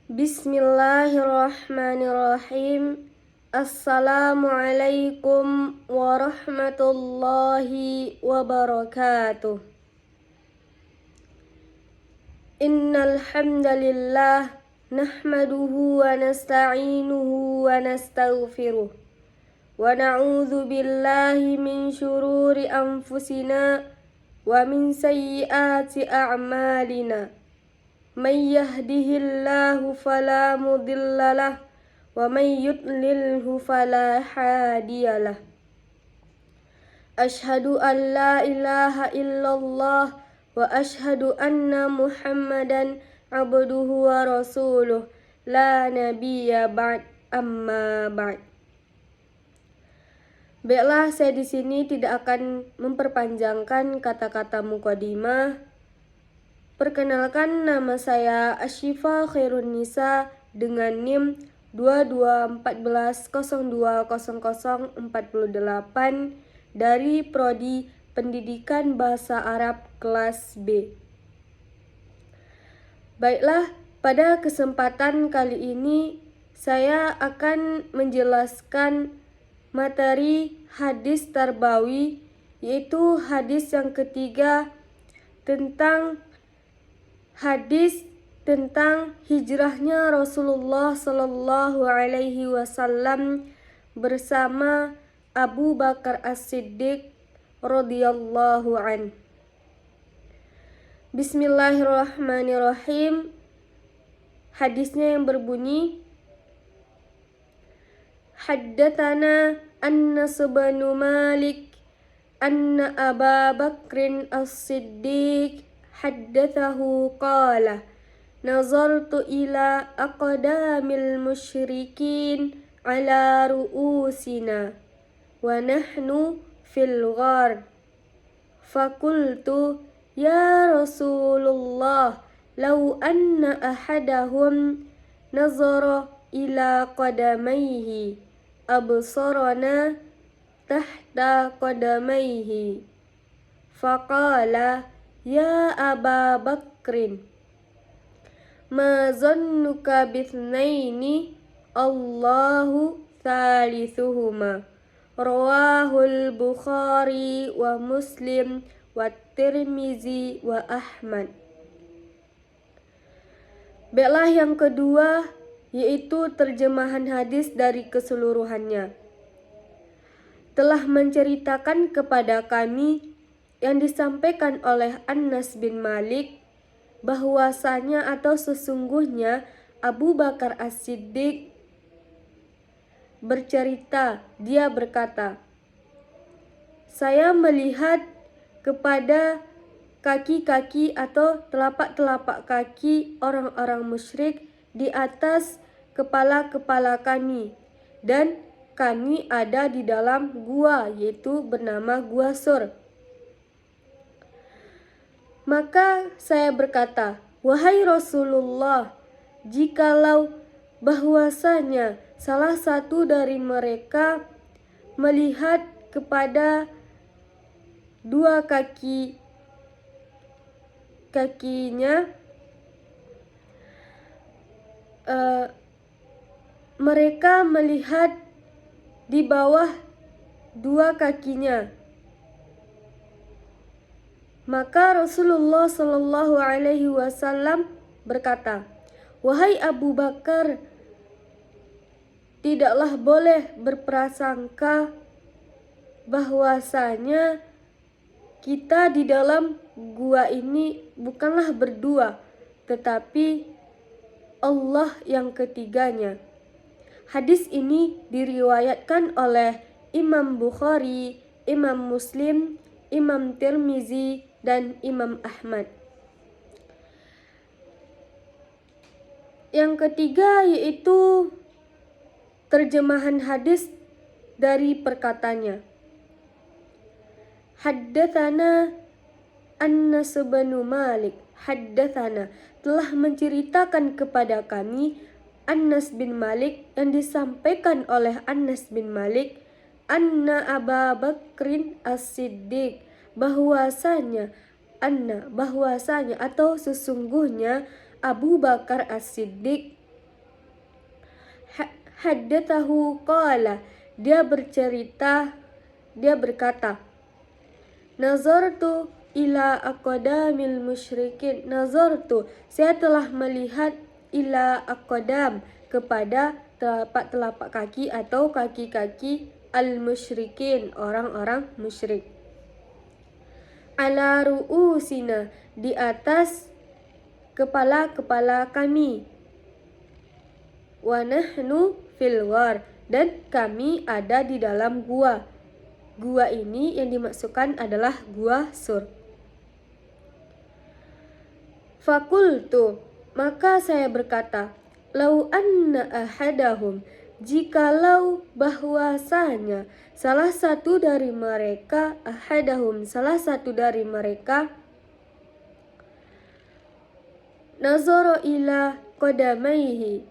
Bismillahirrahmanirrahim. Assalamualaikum warahmatullahi wabarakatuh. Innal hamdalillah nahmaduhu wa nasta'inuhu wa nastaghfiruh. Wa na'udzu billahi min syururi anfusina wa min sayyiati a'malina. Man yahdihillahu fala mudhillalah wa man yudlilhu fala hadiyalah. Asyhadu an la ilaha illallah wa asyhadu anna Muhammadan abduhu wa rasuluh la nabiyya ba'd amma ba'd. Baiklah, saya di sini tidak akan memperpanjangkan kata-kata mukadimah. Perkenalkan, nama saya Asyifa Khairun Nisa dengan NIM 2214020048 dari Prodi Pendidikan Bahasa Arab kelas B. Baiklah, pada kesempatan kali ini saya akan menjelaskan materi hadis tarbawi, yaitu hadis yang ketiga tentang hadis tentang hijrahnya Rasulullah Sallallahu Alaihi Wasallam bersama Abu Bakar As-Siddiq radhiyallahu an. Bismillahirrahmanirrahim. Hadisnya yang berbunyi, Haddatsana Anas bin Malik anna Aba Bakrin As-Siddiq haddatsahu qala nazartu ila aqdamil musyrikin ala ru'usina wa nahnu fil ghar faqultu ya Rasulullah law anna ahadahum nazara ila qadamayhi absarana tahta qadamayhi faqala ya Aba Bakrin ma zannuka bithnaini Allahu thalithuhuma rawahul Bukhari wa Muslim wa Tirmizi wa Ahmad. Baiklah, yang kedua yaitu terjemahan hadis dari keseluruhannya. Telah menceritakan kepada kami yang disampaikan oleh Anas bin Malik bahwasanya atau sesungguhnya Abu Bakar As-Siddiq bercerita, dia berkata, saya melihat kepada kaki-kaki atau telapak-telapak kaki orang-orang musyrik di atas kepala-kepala kami, dan kami ada di dalam gua, yaitu bernama Gua Sur. Maka saya berkata, wahai Rasulullah, jikalau bahwasanya salah satu dari mereka melihat kepada dua kakinya, mereka melihat di bawah dua kakinya. Maka Rasulullah Sallallahu Alaihi Wasallam berkata, wahai Abu Bakar, tidaklah boleh berprasangka bahwasanya kita di dalam gua ini bukanlah berdua, tetapi Allah yang ketiganya. Hadis ini diriwayatkan oleh Imam Bukhari, Imam Muslim, Imam Tirmizi, dan Imam Ahmad. Yang ketiga yaitu terjemahan hadis dari perkataannya. Haddatsana Anas bin Malik, haddatsana, telah menceritakan kepada kami Anas bin Malik, yang disampaikan oleh Anas bin Malik, anna Aba Bakrin As-Siddiq, bahwasanya atau sesungguhnya Abu Bakar As-Siddiq haddathahu qala, dia berkata, nazartu ila aqdamil musyrikin, nazartu, saya telah melihat, ila aqdam, kepada telapak kaki atau kaki-kaki al-musyrikin, orang-orang musyrik, ala ru'usina, di atas kepala-kepala kami, wa nahnu fil ghar, dan kami ada di dalam gua. Gua ini yang dimaksudkan adalah gua Sur. Fakultu, maka saya berkata, lau anna ahadahum, jikalau bahwasanya salah satu dari mereka, ahadahum, salah satu dari mereka, nazara ila qadamaihi,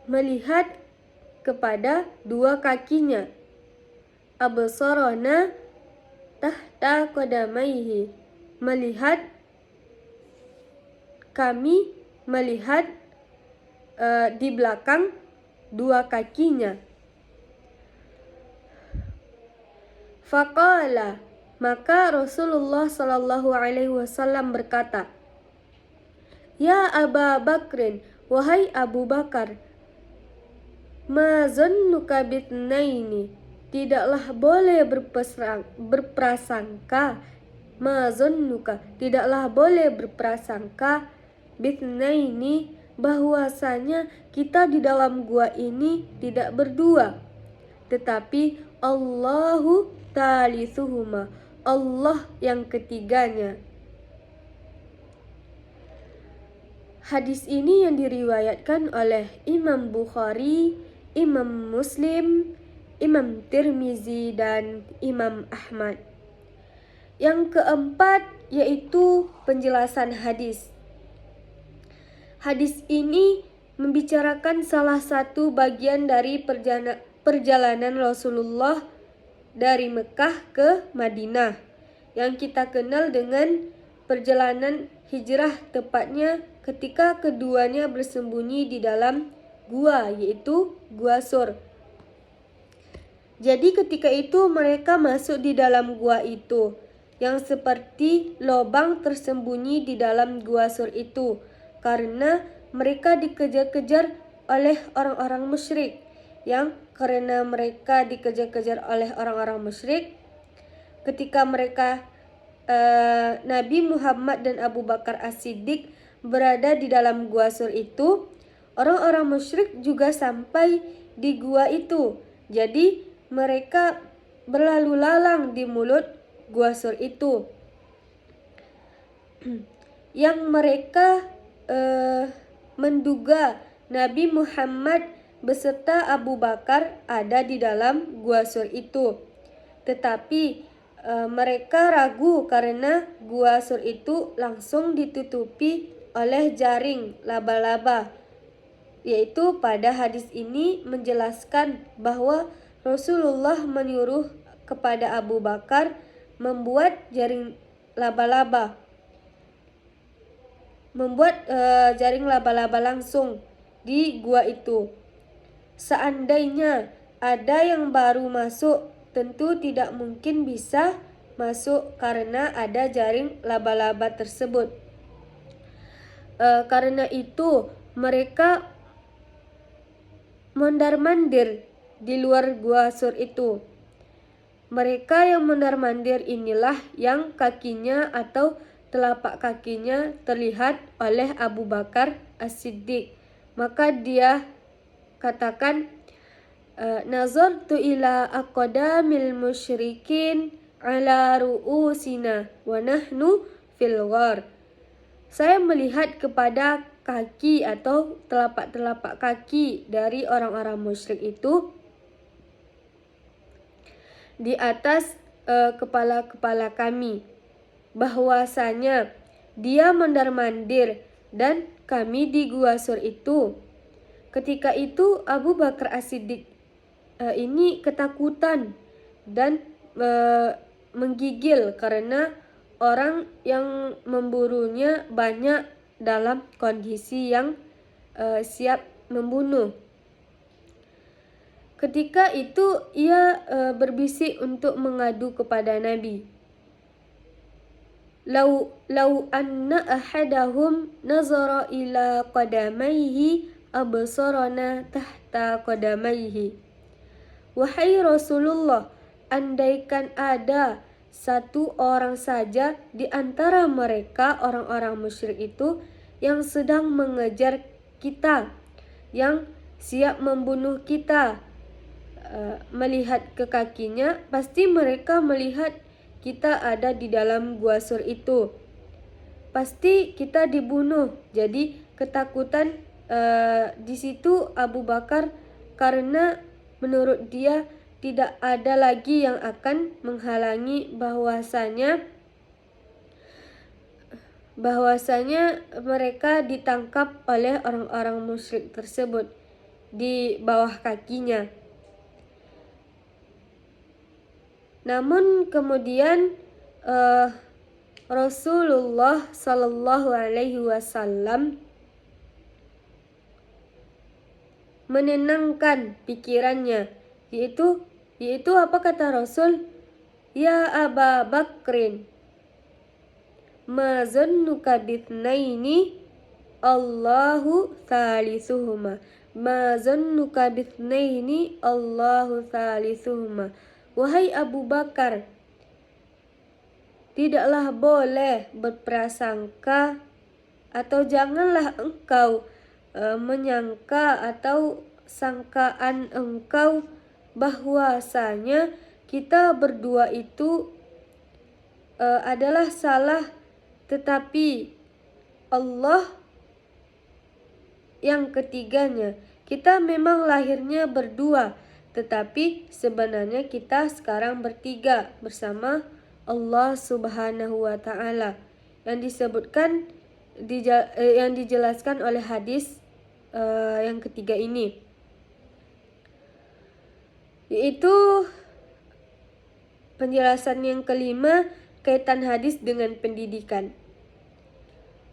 melihat kepada dua kakinya, absarana tahta qadamaihi, melihat, kami melihat di belakang dua kakinya. Faqala, maka Rasulullah sallallahu alaihi wasallam berkata, ya Aba Bakrin, wahai Abu Bakar, ma zannuka bitnaini, tidaklah boleh berprasangka, ma zannuka, tidaklah boleh berprasangka, bitnaini, bahwasanya kita di dalam gua ini tidak berdua, tetapi Allahu talisuhuma, Allah yang ketiganya. Hadis ini yang diriwayatkan oleh Imam Bukhari, Imam Muslim, Imam Tirmizi, dan Imam Ahmad. Yang keempat yaitu penjelasan hadis. Hadis ini membicarakan salah satu bagian dari perjalanan Rasulullah dari Mekah ke Madinah, yang kita kenal dengan perjalanan hijrah, tepatnya ketika keduanya bersembunyi di dalam gua, yaitu Gua Sur. Jadi ketika itu mereka masuk di dalam gua itu, yang seperti lubang tersembunyi di dalam Gua Sur itu, karena mereka dikejar-kejar oleh orang-orang musyrik. Yang karena mereka dikejar-kejar oleh orang-orang musyrik, ketika mereka Nabi Muhammad dan Abu Bakar As-Siddiq berada di dalam Gua Sur itu, orang-orang musyrik juga sampai di gua itu. Jadi mereka berlalu lalang di mulut Gua Sur itu, yang mereka menduga Nabi Muhammad beserta Abu Bakar ada di dalam Gua Sur itu. Tetapi mereka ragu karena Gua Sur itu langsung ditutupi oleh jaring laba-laba. Yaitu pada hadis ini menjelaskan bahwa Rasulullah menyuruh kepada Abu Bakar membuat jaring laba-laba, jaring laba-laba langsung di gua itu. Seandainya ada yang baru masuk, tentu tidak mungkin bisa masuk karena ada jaring laba-laba tersebut. Karena itu mereka mondar-mandir di luar Gua Sur itu. Mereka yang mondar-mandir inilah yang kakinya atau telapak kakinya terlihat oleh Abu Bakar As-Siddiq. Maka dia katakan, nazartu ila aqdamil musyrikin ala ru'usina wa nahnu fil ghar. Saya melihat kepada kaki atau telapak-telapak kaki dari orang-orang musyrik itu di atas kepala-kepala kami, bahwasanya dia mondar-mandir dan kami di Gua Sur itu. Ketika itu Abu Bakar As-Siddiq ini ketakutan dan menggigil karena orang yang memburunya banyak dalam kondisi yang siap membunuh. ketika itu ia berbisik untuk mengadu kepada Nabi. Lau anna ahadahum nazara ila qadamaihi absarana tahta qadamaihi. Wahai Rasulullah, andaikan ada satu orang saja di antara mereka orang-orang musyrik itu yang sedang mengejar kita, yang siap membunuh kita, melihat ke kakinya, pasti mereka melihat kita ada di dalam gua sur itu. Pasti kita dibunuh. Jadi ketakutan di situ Abu Bakar, karena menurut dia tidak ada lagi yang akan menghalangi bahwasanya mereka ditangkap oleh orang-orang musyrik tersebut di bawah kakinya. Namun kemudian Rasulullah Sallallahu Alaihi Wasallam menenangkan pikirannya, yaitu apa kata Rasul? Ya Aba Bakrin, ma zannuka bithnaini Allahu thalithuhuma. Ma zannuka bithnaini Allahu thalithuhuma. Wahai Abu Bakar, tidaklah boleh berprasangka atau janganlah engkau menyangka atau sangkaan engkau bahwasanya kita berdua itu adalah salah, tetapi Allah yang ketiganya. Kita memang lahirnya berdua, tetapi sebenarnya kita sekarang bertiga bersama Allah Subhanahu wa Ta'ala, yang disebutkan yang dijelaskan oleh hadis yang ketiga ini, yaitu penjelasan yang kelima, kaitan hadis dengan pendidikan.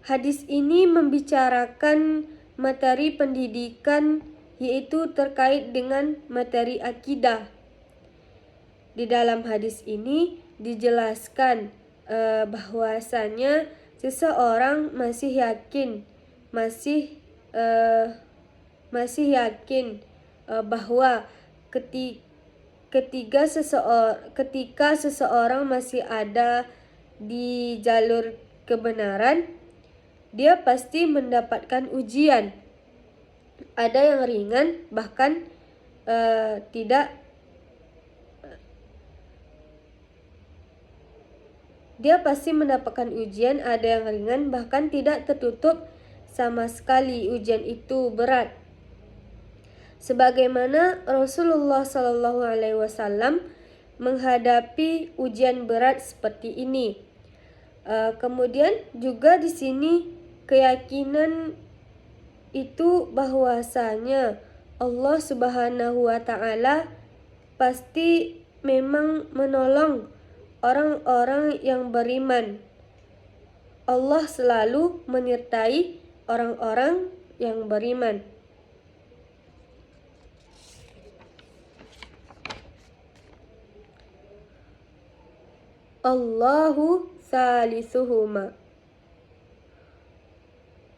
Hadis ini membicarakan materi pendidikan, yaitu terkait dengan materi akidah. Di dalam hadis ini dijelaskan bahwasanya seseorang masih yakin bahwa ketika seseorang masih ada di jalur kebenaran, dia pasti mendapatkan ujian. Ada yang ringan, bahkan dia pasti mendapatkan ujian, ada yang ringan, bahkan tidak tertutup sama sekali ujian itu berat. Sebagaimana Rasulullah Sallallahu Alaihi Wasallam menghadapi ujian berat seperti ini. Kemudian juga di sini keyakinan itu bahwasanya Allah Subhanahu wa Ta'ala pasti memang menolong orang-orang yang beriman. Allah selalu menyertai orang-orang yang beriman. Allahu salisuhuma.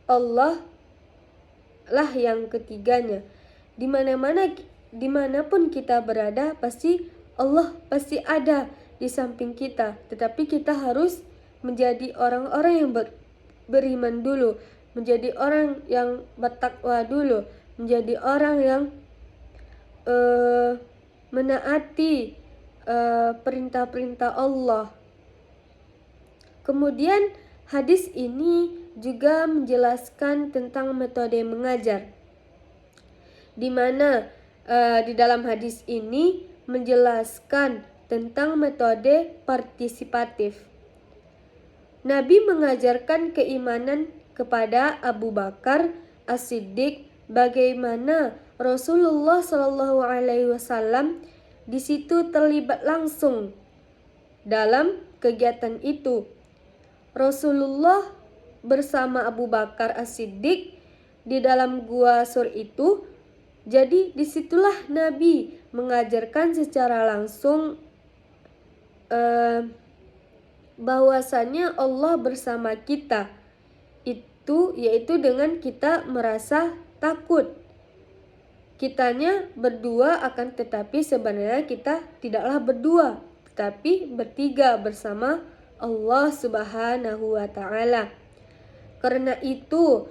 Allah lah yang ketiganya. Dimanapun kita berada, Allah pasti ada di samping kita. Tetapi kita harus menjadi orang-orang yang beriman dulu, menjadi orang yang bertakwa dulu, menjadi orang yang menaati perintah-perintah Allah. Kemudian hadis ini juga menjelaskan tentang metode mengajar, di mana di dalam hadis ini menjelaskan tentang metode partisipatif. Nabi mengajarkan keimanan kepada Abu Bakar As-Siddiq, bagaimana Rasulullah Shallallahu Alaihi Wasallam di situ terlibat langsung dalam kegiatan itu. Rasulullah bersama Abu Bakar As-Siddiq di dalam gua sur itu. Jadi disitulah Nabi mengajarkan secara langsung bahwasannya Allah bersama kita, itu yaitu dengan kita merasa takut. Kitanya berdua akan tetapi sebenarnya kita tidaklah berdua, tetapi bertiga bersama Allah Subhanahu wa Ta'ala. Karena itu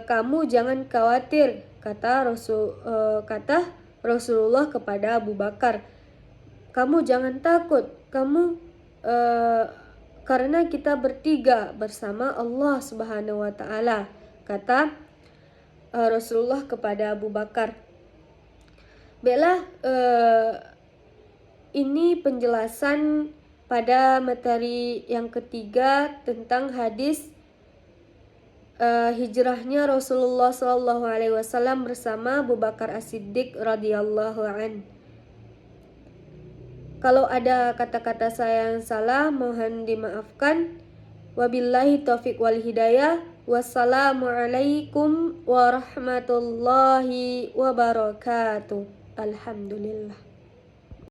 kamu jangan khawatir, kata Rasulullah kepada Abu Bakar. Kamu jangan takut, karena kita bertiga bersama Allah Subhanahu wa Ta'ala, kata Rasulullah kepada Abu Bakar. Baiklah, ini penjelasan pada materi yang ketiga tentang hadis hijrahnya Rasulullah SAW bersama Abu Bakar As-Siddiq radhiyallahu an. Kalau ada kata-kata saya yang salah, mohon dimaafkan. Wabillahi taufiq wal hidayah. Wassalamualaikum warahmatullahi wabarakatuh. Alhamdulillah.